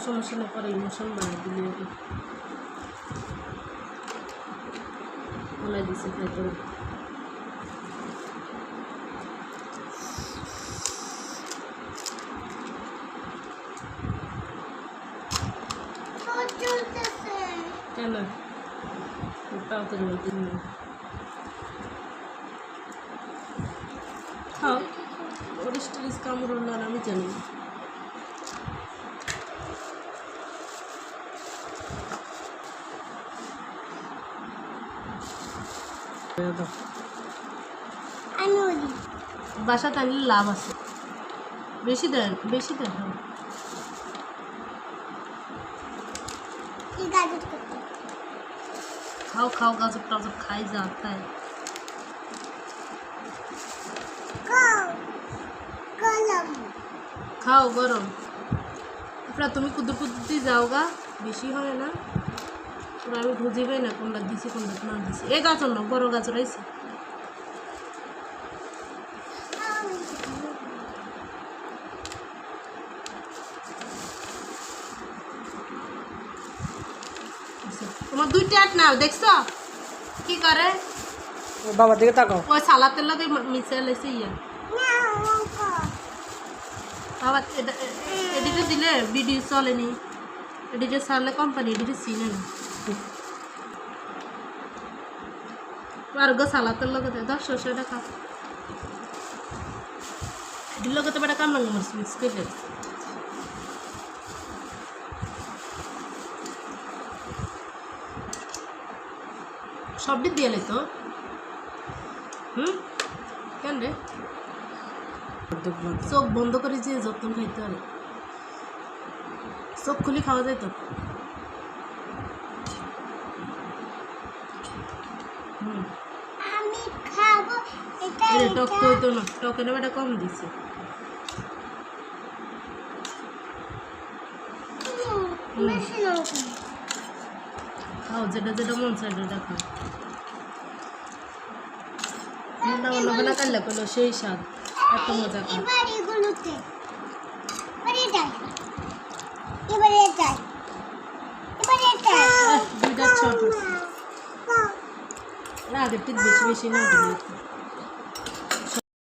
সমস্যা না করে ইমোশন বানিয়ে দিলে বলাই দিছে খাইতে কেন তাড়াতাড়ি বলতে খাও ওরিস টরিস কামড় হলো আর আমি জানি না বাসাতে আনলে লাভ আছে বেশি দেন খাও খাও গাজর টাজর খাই যা তাই খাও গরম আপনার তুমি কুদুর কুদুরতে যাও গা বেশি হয় না পুরো আমি খুঁজে পাই না কোনটা দিছি কোনটা না দিছি এই গাজর না বড় গাজর আইছে তোমার দুইটা আট নাও দেখছো কি করে বাবার দিকে তাকাও ওই সালাতের লাগে মিশে লেছে ইয়া বাবা এডিটে দিলে ভিডিও চলেনি এডিটে সারলে কোম্পানি এডিটে চিনে না আর গো সালাতের লগে 10 টাকা এডির লগে তো বেটা কাম লাগে মারছি মিক্স করে সবটি দিয়ে তো কেন রে চোখ বন্ধ করে যে যত্ন খাইতে হবে চোখ খুলে খাওয়া যায় তো টক তো হইতো না টকের বেটা কম দিছে খাও যেটা যেটা মন চাই সেটা খাও না কাল্লা করলো সেই স্বাদ এত মজা দুইটা ছোট আগের বেশি বেশি না